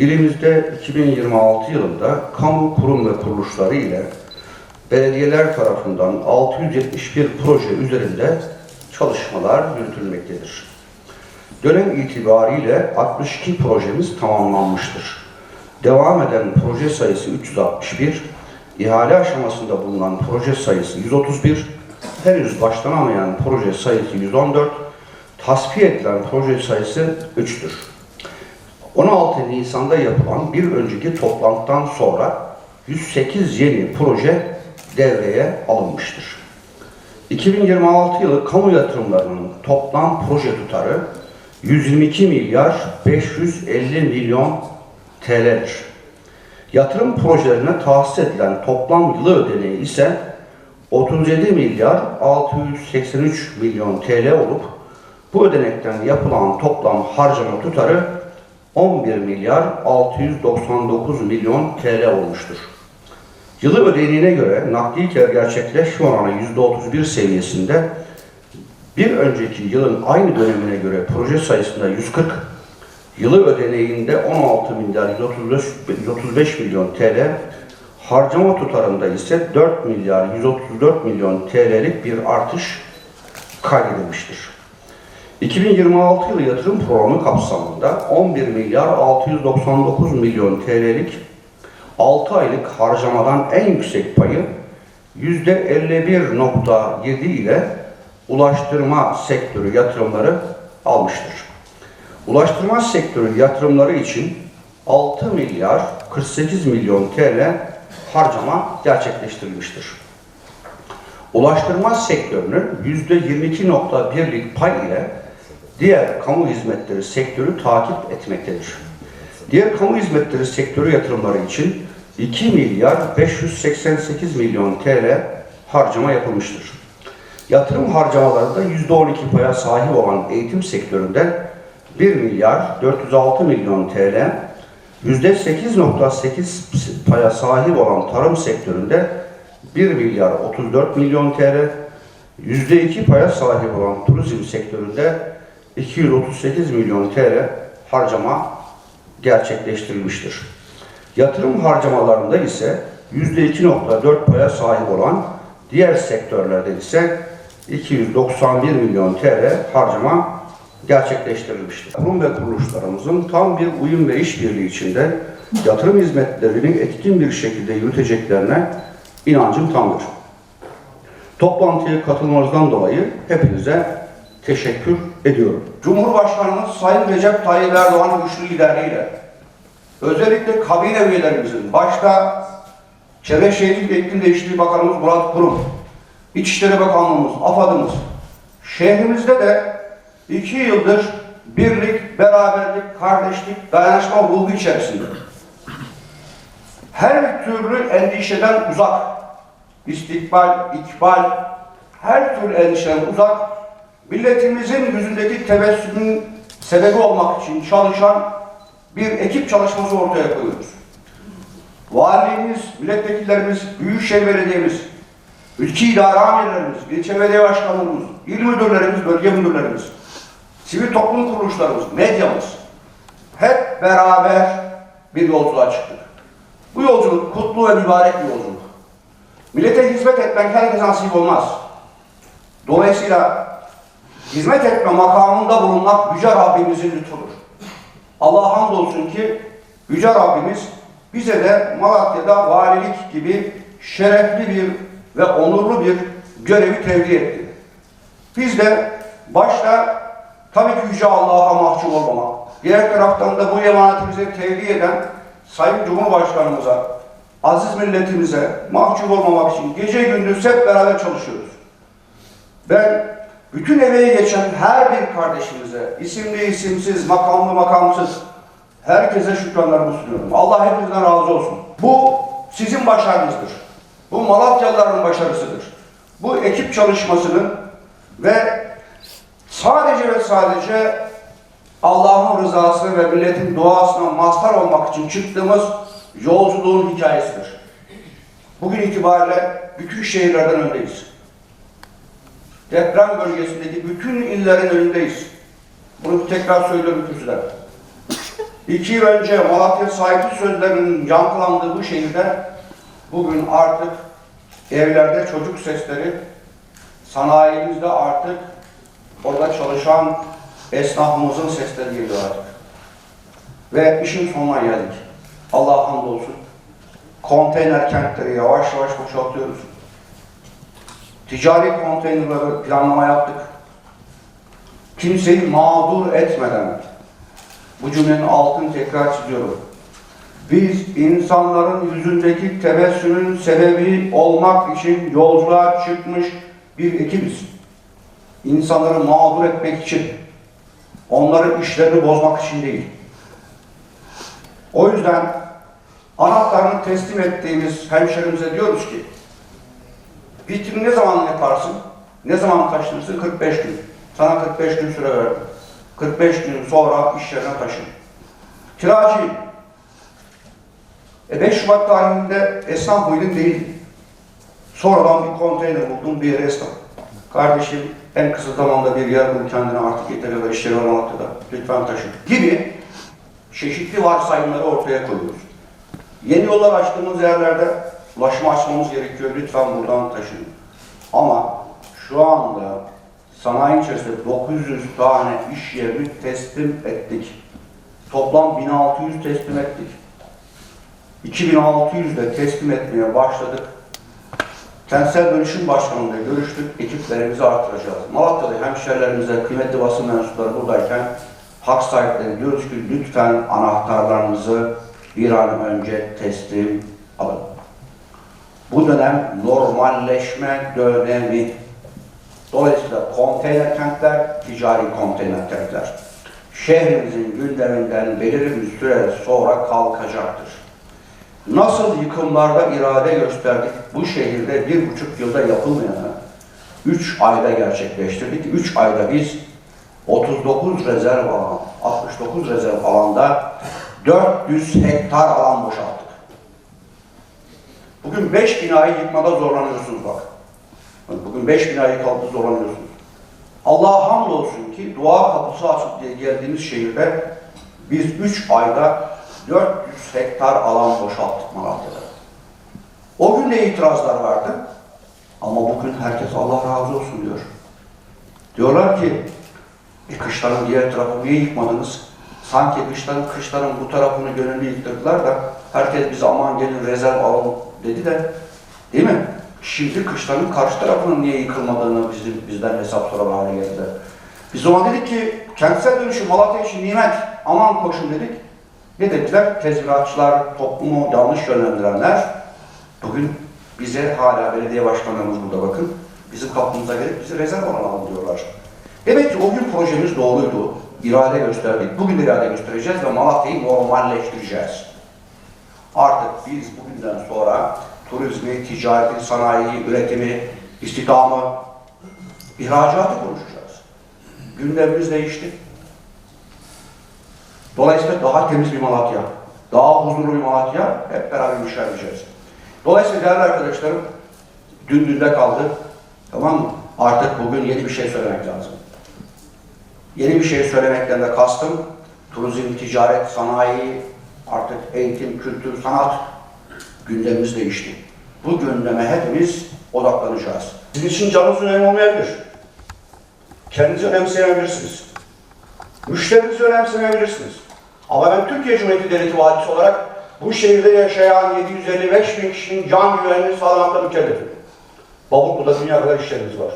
İlimizde 2026 yılında kamu kurum ve kuruluşları ile belediyeler tarafından 671 proje üzerinde çalışmalar yürütülmektedir. Dönem itibariyle 62 projemiz tamamlanmıştır. Devam eden proje sayısı 361, ihale aşamasında bulunan proje sayısı 131, henüz başlanamayan proje sayısı 114, tasfiye edilen proje sayısı 3'tür. 16 Nisan'da yapılan bir önceki toplantıdan sonra 108 yeni proje devreye alınmıştır. 2026 yılı kamu yatırımlarının toplam proje tutarı 122 milyar 550 milyon TL'dir. Yatırım projelerine tahsis edilen toplam yılı ödeneği ise 37 milyar 683 milyon TL olup bu ödenekten yapılan toplam harcama tutarı 11 milyar 699 milyon TL olmuştur. Yılı ödeneğine göre nakdi kar gerçekleşme oranı %31 seviyesinde, bir önceki yılın aynı dönemine göre proje sayısında 140, yılı ödeneğinde 16 milyar 135 milyon TL, harcama tutarında ise 4 milyar 134 milyon TL'lik bir artış kaydedilmiştir. 2026 yılı yatırım programı kapsamında 11 milyar 699 milyon TL'lik 6 aylık harcamadan en yüksek payı %51,7 ile ulaştırma sektörü yatırımları almıştır. Ulaştırma sektörü yatırımları için 6 milyar 48 milyon TL harcama gerçekleştirilmiştir. Ulaştırma sektörünün %22,1'lik pay ile diğer kamu hizmetleri sektörü takip etmektedir. Diğer kamu hizmetleri sektörü yatırımları için 2 milyar 588 milyon TL harcama yapılmıştır. Yatırım harcamalarında %12 paya sahip olan eğitim sektöründe 1 milyar 406 milyon TL, %8,8 paya sahip olan tarım sektöründe 1 milyar 34 milyon TL, %2 paya sahip olan turizm sektöründe 238 milyon TL harcama gerçekleştirilmiştir. Yatırım harcamalarında ise %2,4 paya sahip olan diğer sektörlerde ise 291 milyon TL harcama gerçekleştirilmiştir. Kurum ve kuruluşlarımızın tam bir uyum ve işbirliği içinde yatırım hizmetlerini etkin bir şekilde yürüteceklerine inancım tamdır. Toplantıya katılmanızdan dolayı hepinize teşekkür ediyorum. Cumhurbaşkanımız Sayın Recep Tayyip Erdoğan'ın güçlü liderliğiyle özellikle kabine üyelerimizin, başta Çevre Şehircilik ve İklim Değişikliği Bakanımız Murat Kurum, İçişleri Bakanlığımız, AFAD'ımız, şehrimizde de 2 yıldır birlik, beraberlik, kardeşlik, dayanışma ruhu içerisinde her türlü endişeden uzak, istikbal, ikbal, her türlü endişeden uzak, milletimizin yüzündeki tebessümün sebebi olmak için çalışan bir ekip çalışması ortaya koyuyoruz. Valiliğimiz, milletvekillerimiz, Büyükşehir Belediye'miz, ülke idare amirlerimiz, ilçe belediye başkanlarımız, il müdürlerimiz, bölge müdürlerimiz, sivil toplum kuruluşlarımız, medyamız hep beraber bir yolculuğa çıktık. Bu yolculuk kutlu ve mübarek bir yolculuk. Millete hizmet etmek herkese nasip olmaz. Dolayısıyla hizmet etme makamında bulunmak Yüce Rabbimizin lütfudur. Allah'a hamdolsun ki Yüce Rabbimiz bize de Malatya'da valilik gibi şerefli bir ve onurlu bir görevi tevdi etti. Biz de başta tabii ki Yüce Allah'a mahcup olmamak, diğer taraftan da bu emanetimizi tevdi eden Sayın Cumhurbaşkanımıza, aziz milletimize mahcup olmamak için gece gündüz hep beraber çalışıyoruz. Ben bütün emeği geçen her bir kardeşimize, isimli isimsiz, makamlı makamsız, herkese şükranlarımı sunuyorum. Allah hepinizden razı olsun. Bu sizin başarınızdır. Bu Malatyalıların başarısıdır. Bu ekip çalışmasının ve sadece Allah'ın rızası ve milletin duasına mazhar olmak için çıktığımız yolculuğun hikayesidir. Bugün itibariyle bütün şehirlerden öndeyiz. Deprem bölgesindeki bütün illerin önündeyiz. Bunu tekrar söylüyorum kürsüden. 2 yıl önce Malatya sahibi sözlerinin yankılandığı bu şehirde bugün artık evlerde çocuk sesleri, sanayimizde artık orada çalışan esnafımızın sesleri geliyor artık. Ve işin sonuna geldik. Allah'a hamdolsun. Konteyner kentleri yavaş yavaş boşaltıyoruz. Ticari konteynerları planlama yaptık. Kimseyi mağdur etmeden, bu cümlenin altını tekrar çiziyorum. Biz insanların yüzündeki tebessümün sebebi olmak için yolculuğa çıkmış bir ekibiz. İnsanları mağdur etmek için, onların işlerini bozmak için değil. O yüzden anahtarını teslim ettiğimiz hemşerimize diyoruz ki, vitrini ne zaman yaparsın, ne zaman taşınırsın? 45 gün. Sana 45 gün süre verdim. 45 gün sonra iş yerine taşın. Kiracıyım. 5 Şubat tarihinde esnaf mıydın? Değildi. Sonradan bir konteyner buldum, bir yere esnaf. Kardeşim en kısa zamanda bir yer bul kendine, artık yeter ya da işleri var Malatya'da. Lütfen taşın. Gibi çeşitli varsayımları ortaya koyuyoruz. Yeni yollar açtığımız yerlerde ulaşma açmamız gerekiyor. Lütfen buradan taşın. Ama şu anda sanayi içerisinde 900 tane iş yerini teslim ettik. Toplam 1600 teslim ettik. 2600 de teslim etmeye başladık. Kentsel Dönüşüm Başkanı'yla görüştük. Ekiplerimizi artıracağız. Malatya'da hemşehrilerimize, kıymetli basın mensupları buradayken hak sahipleri diyoruz ki lütfen anahtarlarınızı bir an önce teslim alın. Bu dönem normalleşme dönemi. Dolayısıyla konteyner kentler, ticari konteyner kentler şehrimizin gündeminden belirli bir süre sonra kalkacaktır. Nasıl yıkımlarda irade gösterdik, bu şehirde 1,5 yılda yapılmayanı 3 ayda gerçekleştirdik. 3 ayda biz 39 rezerv alan, 69 rezerv alanda 400 hektar alan boşalttık. Bugün 5 binayı yıkmada zorlanıyorsunuz bak. Bugün 5 binayı yıkmakta zorlanıyorsunuz. Allah'a hamdolsun ki dua kapısı açık diye geldiğimiz şehirde biz 3 ayda 400 hektar alan boşalttık Malatya'da. O gün de itirazlar vardı. Ama bugün herkes Allah razı olsun diyor. Diyorlar ki, kışların diğer tarafını niye yıkmadınız? Sanki kışların bu tarafını gönüllü yıktırdılar da herkes bize aman gelin rezerv alın dedi de, değil mi? Şimdi kışların karşı tarafının niye yıkılmadığını bizden hesap soran hale geldi. Biz o zaman dedik ki, kentsel dönüşüm Malatya için nimet, aman koşun dedik. Ne dediler? Tezviratçılar, toplumu yanlış yönlendirenler, bugün bize hala belediye başkanlarımız burada bakın, bizim kapımıza gelip bizi rezerv alan diyorlar. Demek ki o gün projemiz doğruydu, irade gösterdik, bugün irade göstereceğiz ve Malatya'yı normalleştireceğiz. Artık biz bugünden sonra turizmi, ticareti, sanayi, üretimi, istihdamı, ihracatı konuşacağız. Gündemimiz değişti. Dolayısıyla daha temiz bir Malatya, daha huzurlu bir Malatya hep beraber inşa edeceğiz. Dolayısıyla değerli arkadaşlarım, dün dünde kaldı, tamam mı? Artık bugün yeni bir şey söylemek lazım. Yeni bir şey söylemekten de kastım, turizm, ticaret, sanayi, artık eğitim, kültür, sanat gündemimiz değişti. Bu gündeme hepimiz odaklanacağız. Sizin için canınız önemli olmayabilir. Kendinizi önemseyebilirsiniz. Müşterinizi önemseyebilirsiniz. Ama ben Türkiye Cumhuriyeti Devleti valisi olarak bu şehirde yaşayan 755 bin kişinin can güvenliğini sağlamakla mükellefim. Babuklu'da dünya kadar işlerimiz var.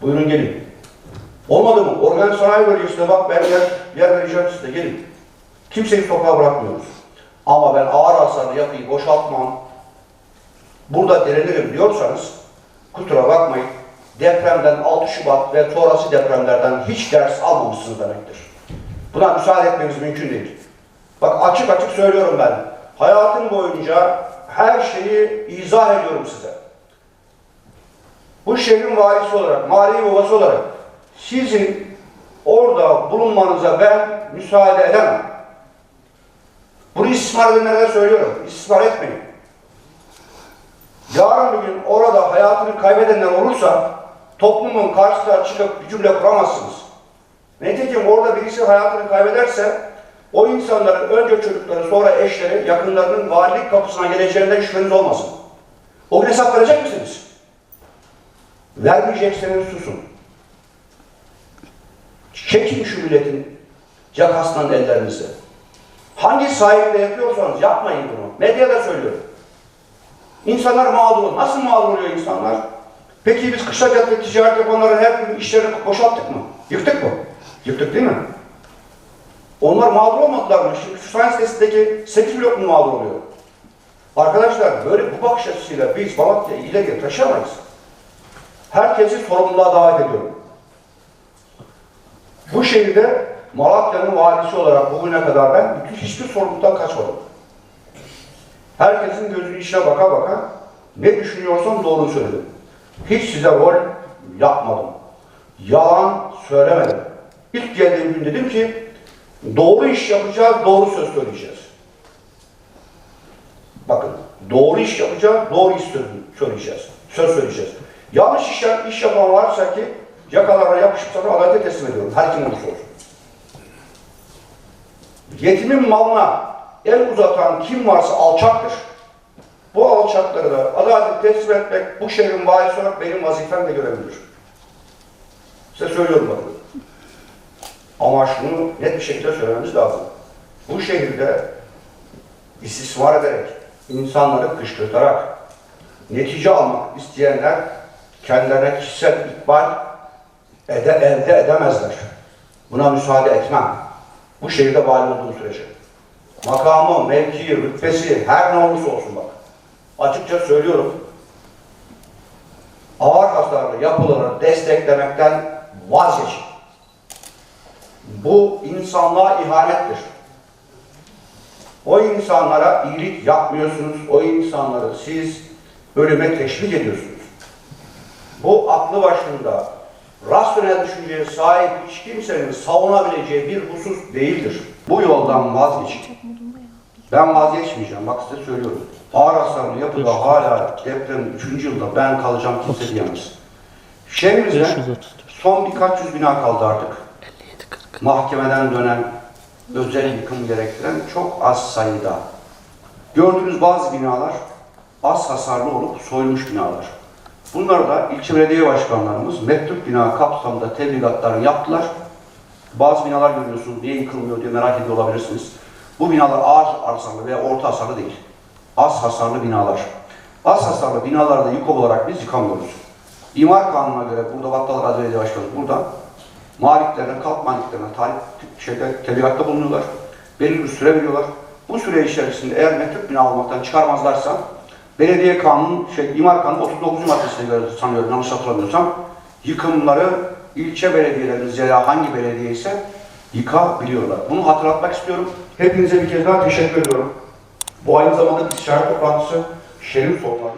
Buyurun gelin. Olmadı mı? Organik sanayi bölgesinde bak ben yer vereceğim size, gelin. Kimseyi sokağa bırakmıyoruz. Ama ben ağır hasarlı yapıyı boşaltmam, burada direnirim diyorsanız kusura bakmayın, depremden 6 Şubat ve sonrası depremlerden hiç ders almamışsınız demektir. Buna müsaade etmemiz mümkün değil. Bak açık açık söylüyorum ben. Hayatım boyunca her şeyi izah ediyorum size. Bu şehrin valisi olarak, mali babası olarak sizin orada bulunmanıza ben müsaade edemem. Bunu istismar edenlere söylüyorum. İstismar etmeyin. Yarın bir gün orada hayatını kaybedenler olursa toplumun karşısına çıkıp bir cümle kuramazsınız. Nitekim orada birisi hayatını kaybederse O insanların önce çocukları, sonra eşleri, yakınlarının valilik kapısına geleceğinden şüpheniz olmasın. O gün hesap verecek misiniz? Vermeyecekseniz susun. Çekin şu milletin yakasından ellerinizi. Hangi sahiple yapıyorsanız yapmayın bunu. Medyada söylüyorum. İnsanlar mağdur. Nasıl mağdur oluyor insanlar? Peki biz kışlacakta ticaret yapanların her gün işlerini boşalttık mı? Yıktık mı? Yıktık değil mi? Onlar mağdur olmadılar mı? Şimdi şu sahne sitesindeki 8 blok mu mağdur oluyor? Arkadaşlar böyle bu bakış açısıyla biz Malatya'yı ileriye taşıyamayız. Herkesi sorumluluğa davet ediyorum. Bu şehirde Malatya'nın valisi olarak bugüne kadar ben hiçbir sorumluluktan kaçmadım. Herkesin gözünün içine baka baka ne düşünüyorsam doğru söyledim. Hiç size rol yapmadım. Yalan söylemedim. İlk geldiğim gün dedim ki doğru iş yapacağız, doğru söz söyleyeceğiz. Bakın, doğru iş yapacağız, doğru iş söyleyeceğiz. Söz söyleyeceğiz. Yanlış iş yapan varsa ki yakalarına yapışıp sonra adalete teslim ediyorum. Her kim olursa olsun. Yetimin malına el uzatan kim varsa alçaktır. Bu alçakları da adalete teslim etmek bu şehrin valisi olarak benim vazifem ve görevimdir. Size söylüyorum bakın. Ama şunu net bir şekilde söylememiz lazım. Bu şehirde istismar ederek, insanları kışkırtarak, netice almak isteyenler kendilerine kişisel ikbal elde edemezler. Buna müsaade etmem. Bu şehirde vali olduğu sürece. Makamı, mevkii, rütbesi her ne olursa olsun bak. Açıkça söylüyorum. Ağır hasarlı yapıları desteklemekten vazgeçin. Bu insanlığa ihanettir. O insanlara iyilik yapmıyorsunuz. O insanları siz ölüme teşvik ediyorsunuz. Bu aklı başında rasyonel düşünceye sahip hiç kimsenin savunabileceği bir husus değildir. Bu yoldan vazgeçin. Ben vazgeçmeyeceğim. Bak size söylüyorum. Ağır hasarlı yapıda hala depremin 3. yılda ben kalacağım kimse diyemez. Şehrimizde son birkaç yüz bina kaldı artık. Mahkemeden dönen, özel yıkım gerektiren çok az sayıda. Gördüğünüz bazı binalar az hasarlı olup soyulmuş binalar. Bunları da ilçe belediye başkanlarımız mektup bina kapsamında tebligatlarını yaptılar. Bazı binalar görüyorsunuz, niye yıkılmıyor diye merak ediyor olabilirsiniz. Bu binalar ağır hasarlı veya orta hasarlı değil. Az hasarlı binalar. Az hasarlı binalarda yık olarak biz yıkamıyoruz. İmar kanununa göre burada Battalı Belediye Başkanı burada maliklerine, kalk maliklerine tebligatta bulunuyorlar. Belli bir süre veriyorlar. Bu süre içerisinde eğer mektup bina almaktan çıkarmazlarsa belediye kanunu, imar kanunu 39. maddesine göre sanıyorum yanlış hatırlamıyorsam yıkımları ilçe belediyelerimiz ya hangi belediye ise yıkabiliyorlar. Bunu hatırlatmak istiyorum. Hepinize bir kez daha teşekkür ediyorum. Bu aynı zamanda bir ticaret toplantısı, şehrin sorunları.